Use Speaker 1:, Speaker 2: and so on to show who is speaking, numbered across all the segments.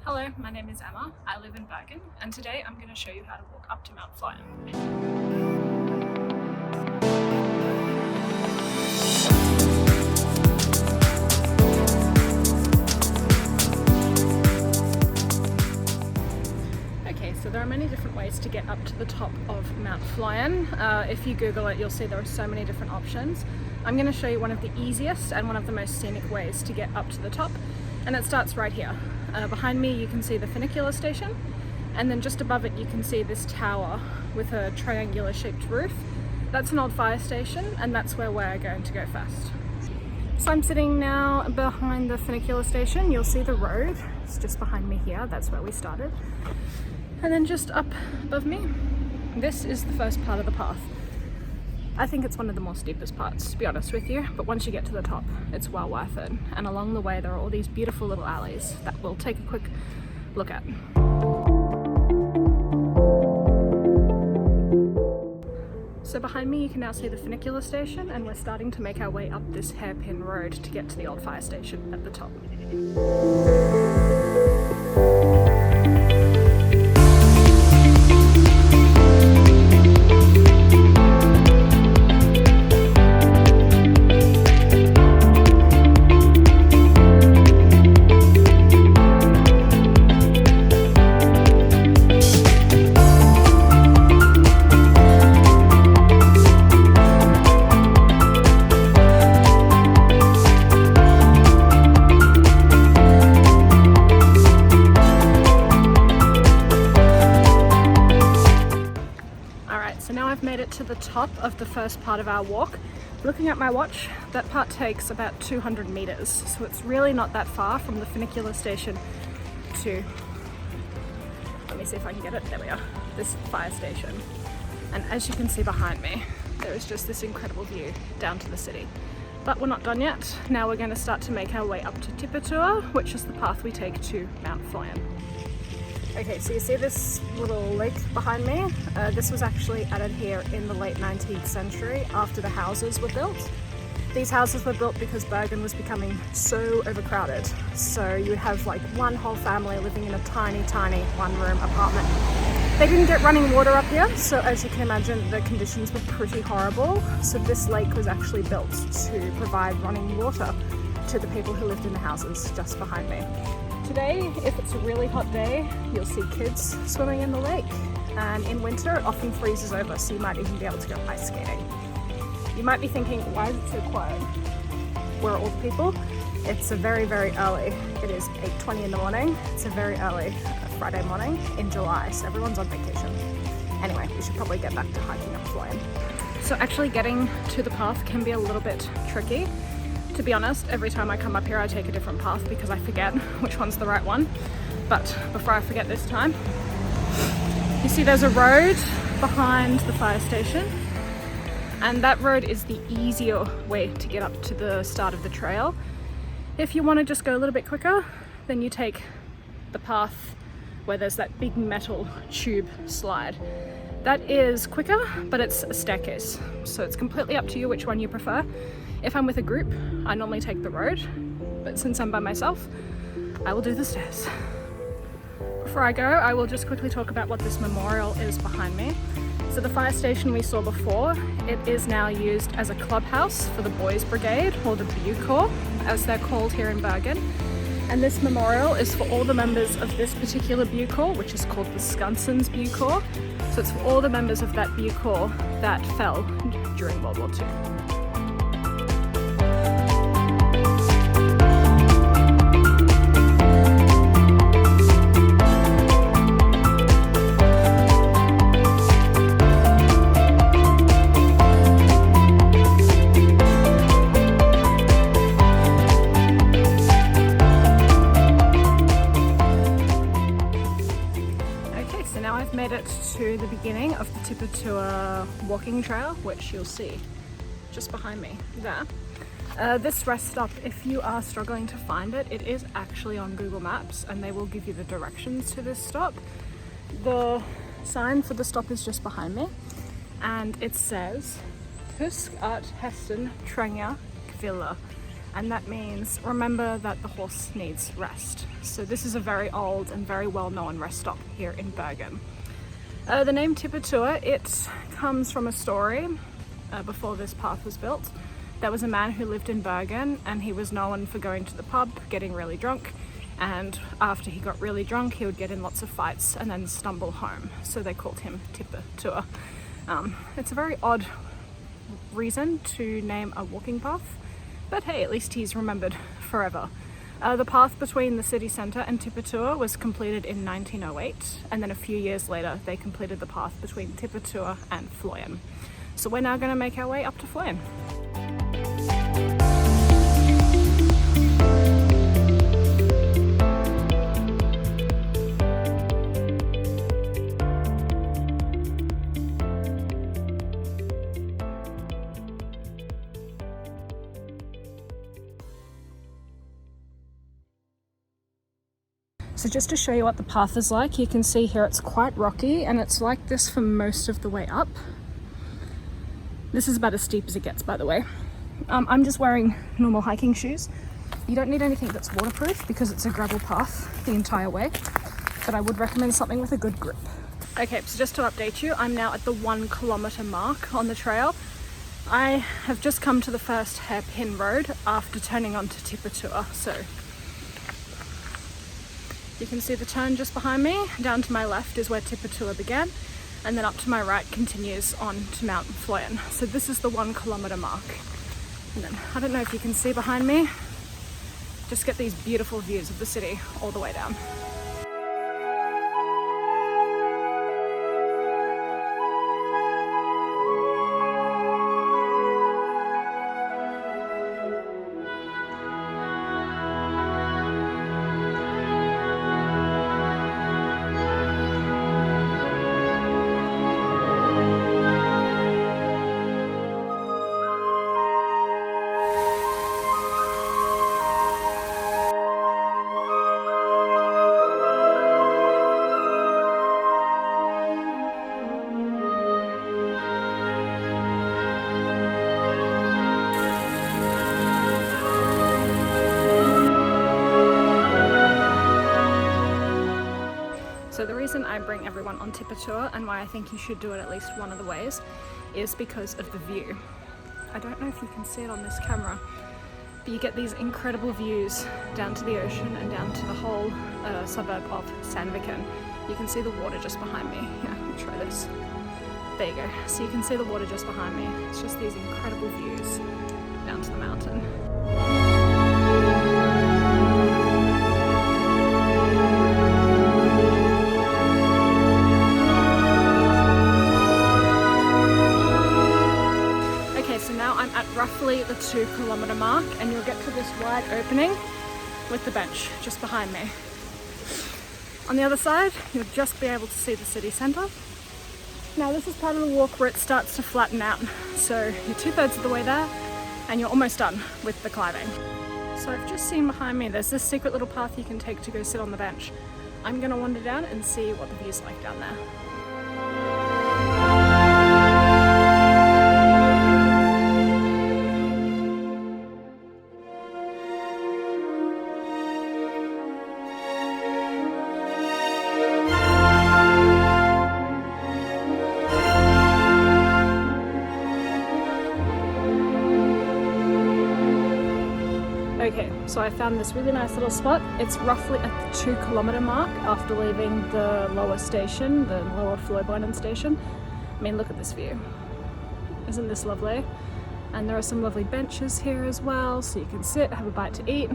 Speaker 1: Hello, my name is Emma. I live in Bergen, and today I'm going to show you how to walk up to Mount Fløyen. Okay, so there are many different ways to get up to the top of Mount Fløyen. If you Google it, you'll see there are so many different options. I'm going to show you one of the easiest and one of the most scenic ways to get up to the top, and it starts right here. Behind me you can see the funicular station, and then just above it you can see this tower with a triangular shaped roof. That's an old fire station, and that's where we're going to go first. So I'm sitting now behind the funicular station. You'll see the road, it's just behind me here, that's where we started. And then just up above me, this is the first part of the path. I think it's one of the more steepest parts, to be honest with you, but once you get to the top, it's well worth it. And along the way, there are all these beautiful little alleys that we'll take a quick look at. So behind me, you can now see the funicular station, and we're starting to make our way up this hairpin road to get to the old fire station at the top. So now I've made it to the top of the first part of our walk. Looking at my watch, that part takes about 200 meters. So it's really not that far from the funicular station to, let me see if I can get it, there we are, this fire station. And as you can see behind me, there is just this incredible view down to the city. But we're not done yet. Now we're going to start to make our way up to Tippetula, which is the path we take to Mount Fløyen. Okay, so you see this little lake behind me? This was actually added here in the late 19th century after the houses were built. These houses were built because Bergen was becoming so overcrowded. So you would have like one whole family living in a tiny, tiny one-room apartment. They didn't get running water up here, so as you can imagine, the conditions were pretty horrible. So this lake was actually built to provide running water to the people who lived in the houses just behind me. Today, if it's a really hot day, you'll see kids swimming in the lake. And in winter, it often freezes over, so you might even be able to go ice skating. You might be thinking, why is it so quiet? We're old people. It's a very, very early. It is 8:20 in the morning. It's a very early Friday morning in July, so everyone's on vacation. Anyway, we should probably get back to hiking up Fløyen. So actually getting to the path can be a little bit tricky. To be honest, every time I come up here I take a different path because I forget which one's the right one. But before I forget this time, you see there's a road behind the fire station, and that road is the easier way to get up to the start of the trail. If you want to just go a little bit quicker, then you take the path where there's that big metal tube slide. That is quicker, but it's a staircase, so it's completely up to you which one you prefer. If I'm with a group, I normally take the road, but since I'm by myself, I will do the stairs. Before I go, I will just quickly talk about what this memorial is behind me. So the fire station we saw before, it is now used as a clubhouse for the Boys Brigade, or the Bucor, as they're called here in Bergen. And this memorial is for all the members of this particular Bucor, which is called the Skunsons Bucor. So it's for all the members of that Bucor that fell during World War II. I've made it to the beginning of the Tippetula walking trail, which you'll see just behind me there. This rest stop, if you are struggling to find it, it is actually on Google Maps, and they will give you the directions to this stop. The sign for the stop is just behind me, and it says Husk at hesten trenger hvile. and that means remember that the horse needs rest. So this is a very old and very well-known rest stop here in Bergen. The name Tippetula, it comes from a story before this path was built. There was a man who lived in Bergen, and he was known for going to the pub, getting really drunk, and after he got really drunk he would get in lots of fights and then stumble home. So they called him Tippetula. It's a very odd reason to name a walking path, but hey, at least he's remembered forever. The path between the city centre and Tippetula was completed in 1908, and then a few years later they completed the path between Tippetula and Fløyen. So we're now going to make our way up to Fløyen. So just to show you what the path is like, you can see here it's quite rocky, and it's like this for most of the way up. This is about as steep as it gets, by the way. I'm just wearing normal hiking shoes. You don't need anything that's waterproof because it's a gravel path the entire way, but I would recommend something with a good grip. Okay, so just to update you, I'm now at the 1 kilometer mark on the trail. I have just come to the first hairpin road after turning onto Tippetula. So you can see the turn just behind me. Down to my left is where Tippetula began, and then up to my right continues on to Mount Fløyen. So this is the 1 kilometer mark. And then, I don't know if you can see behind me, just get these beautiful views of the city all the way down. So the reason I bring everyone on Tippetula, and why I think you should do it at least one of the ways, is because of the view. I don't know if you can see it on this camera, but you get these incredible views down to the ocean and down to the whole suburb of Sandviken. You can see the water just behind me. Yeah, let me try this. There you go. So you can see the water just behind me. It's just these incredible views down to the mountain. Roughly the 2 kilometer mark, and you'll get to this wide opening with the bench just behind me. On the other side, you'll just be able to see the city centre. Now this is part of the walk where it starts to flatten out, so you're 2/3 of the way there and you're almost done with the climbing. So I've just seen behind me there's this secret little path you can take to go sit on the bench. I'm going to wander down and see what the view's like down there. Okay, so I found this really nice little spot. It's roughly at the 2 kilometer mark after leaving the lower station, the lower Fløibanen station. I mean, look at this view. Isn't this lovely? And there are some lovely benches here as well, so you can sit, have a bite to eat,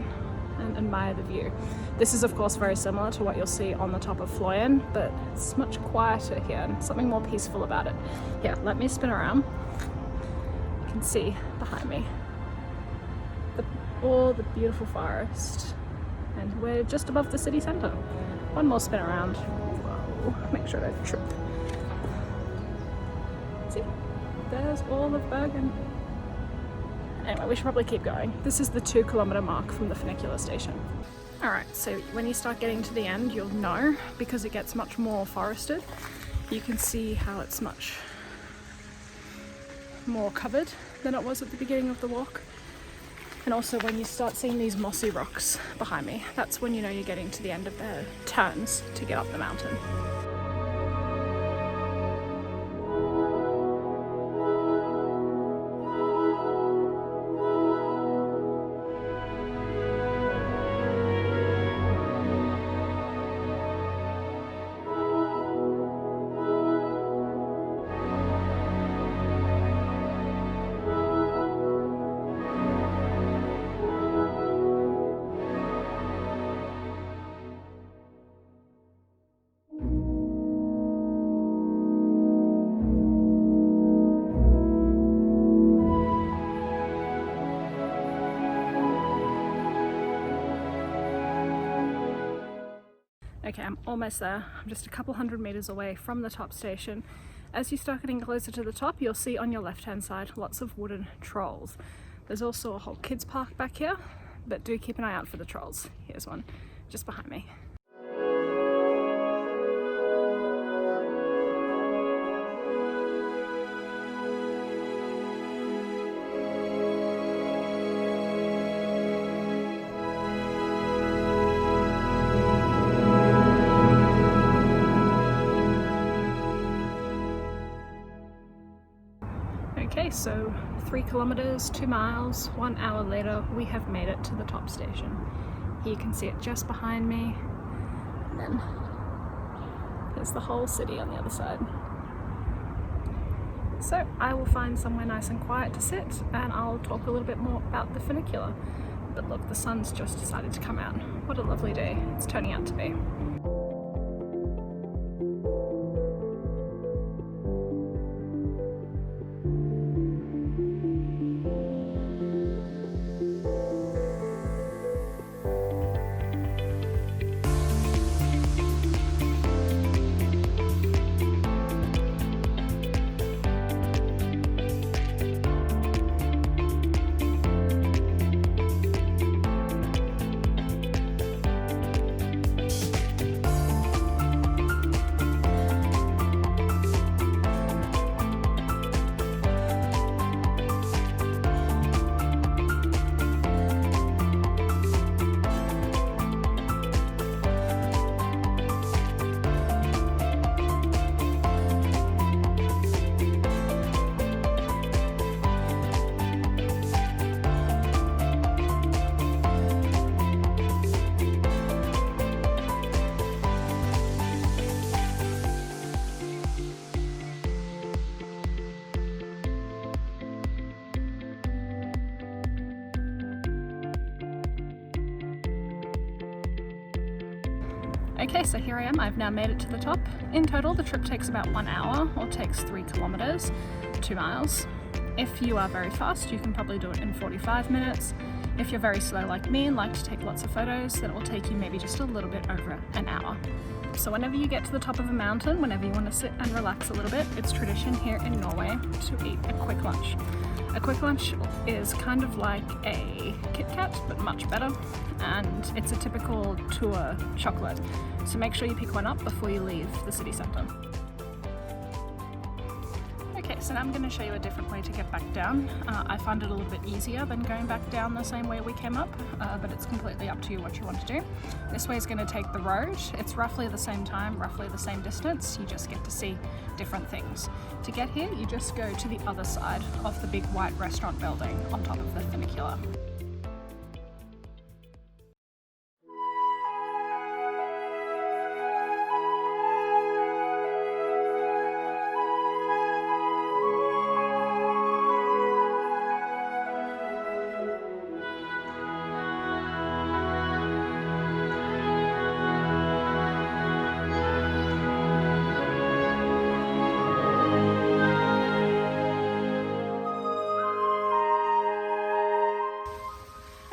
Speaker 1: and admire the view. This is of course very similar to what you'll see on the top of Fløyen, but it's much quieter here and something more peaceful about it. Here, let me spin around. You can see behind me all the beautiful forest, and we're just above the city centre. One more spin around. Whoa, make sure I don't trip. See, there's all of Bergen. Anyway, we should probably keep going. This is the 2 kilometer mark from the funicular station. Alright, so when you start getting to the end, you'll know, because it gets much more forested. You can see how it's much more covered than it was at the beginning of the walk. And also when you start seeing these mossy rocks behind me, that's when you know you're getting to the end of the turns to get up the mountain. Okay, I'm almost there. I'm just a couple hundred meters away from the top station. As you start getting closer to the top, you'll see on your left-hand side lots of wooden trolls. There's also a whole kids park back here, but do keep an eye out for the trolls. Here's one just behind me. Okay, so 3 kilometers, 2 miles, 1 hour later, we have made it to the top station. Here you can see it just behind me, and then there's the whole city on the other side. So I will find somewhere nice and quiet to sit, and I'll talk a little bit more about the funicular. But look, the sun's just decided to come out. What a lovely day it's turning out to be. Okay, so here I am. I've now made it to the top. In total, the trip takes about 1 hour, or takes 3 kilometers, 2 miles. If you are very fast, you can probably do it in 45 minutes. If you're very slow like me and like to take lots of photos, then it will take you maybe just a little bit over an hour. So whenever you get to the top of a mountain, whenever you want to sit and relax a little bit, it's tradition here in Norway to eat a quick lunch. A quick lunch is kind of like a Kit Kat, but much better, and it's a typical tour chocolate. So make sure you pick one up before you leave the city centre. Okay, so now I'm going to show you a different way to get back down. I find it a little bit easier than going back down the same way we came up, but it's completely up to you what you want to do. This way is going to take the road. It's roughly the same time, roughly the same distance. You just get to see different things. To get here, you just go to the other side of the big white restaurant building on top of the funicular.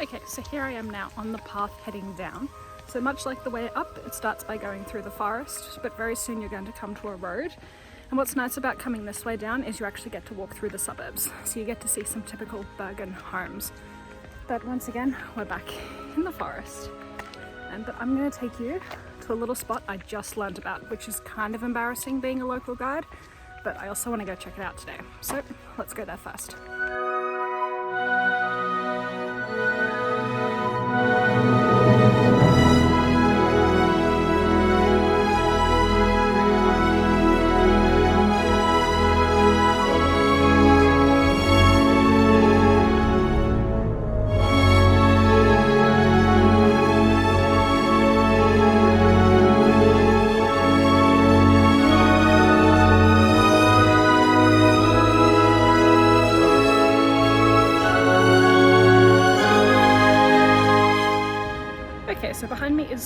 Speaker 1: Okay, so here I am now on the path heading down. So much like the way up, it starts by going through the forest, but very soon you're going to come to a road. And what's nice about coming this way down is you actually get to walk through the suburbs. So you get to see some typical Bergen homes. But once again, we're back in the forest. But I'm going to take you to a little spot I just learned about, which is kind of embarrassing being a local guide, but I also want to go check it out today. So let's go there first.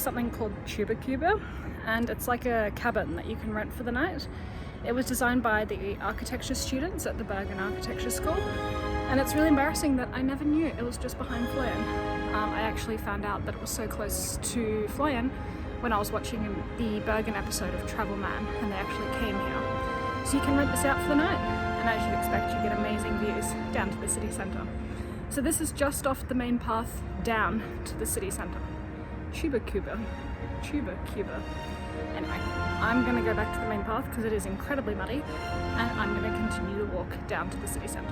Speaker 1: something called Tippetula, and it's like a cabin that you can rent for the night. It was designed by the architecture students at the Bergen Architecture School, and it's really embarrassing that I never knew it was just behind Fløyen. I actually found out that it was so close to Fløyen when I was watching the Bergen episode of Travel Man, and they actually came here. So you can rent this out for the night, and as you'd expect, you get amazing views down to the city centre. So this is just off the main path down to the city centre. Tippetula. Anyway, I'm going to go back to the main path because it is incredibly muddy, and I'm going to continue to walk down to the city centre.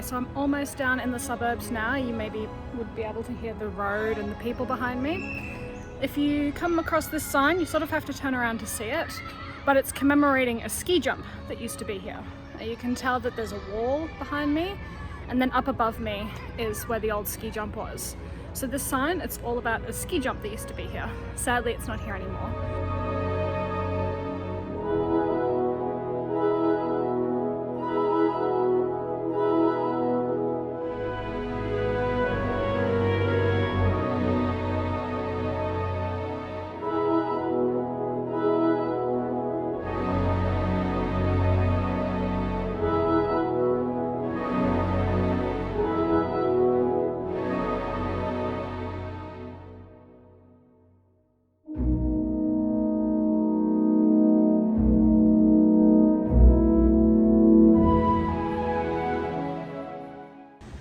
Speaker 1: So I'm almost down in the suburbs now. You maybe would be able to hear the road and the people behind me. If you come across this sign, you sort of have to turn around to see it, but it's commemorating a ski jump that used to be here. You can tell that there's a wall behind me, and then up above me is where the old ski jump was. So this sign, it's all about a ski jump that used to be here. Sadly, it's not here anymore.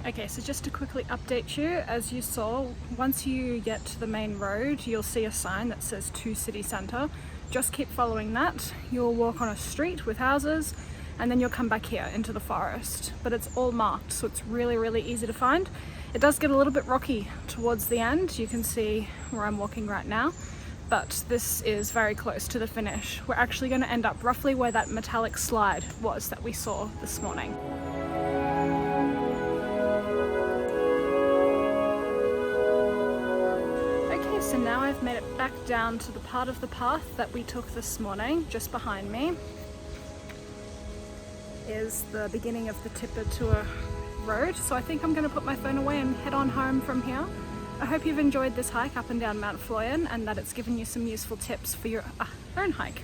Speaker 1: Okay, so just to quickly update you, as you saw, once you get to the main road, you'll see a sign that says to city centre. Just keep following that. You'll walk on a street with houses, and then you'll come back here into the forest. But it's all marked, so it's really, really easy to find. It does get a little bit rocky towards the end. You can see where I'm walking right now, but this is very close to the finish. We're actually going to end up roughly where that metallic slide was that we saw this morning. So now I've made it back down to the part of the path that we took this morning. Just behind me is the beginning of the Tippetula road. So I think I'm going to put my phone away and head on home from here. I hope you've enjoyed this hike up and down Mount Fløyen, and that it's given you some useful tips for your own hike,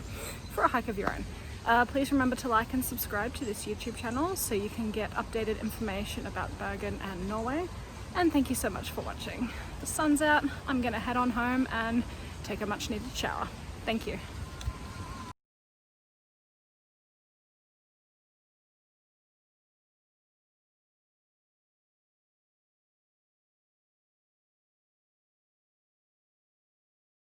Speaker 1: for a hike of your own. Please remember to like and subscribe to this YouTube channel so you can get updated information about Bergen and Norway. And thank you so much for watching. The sun's out, I'm gonna head on home and take a much needed shower. Thank you.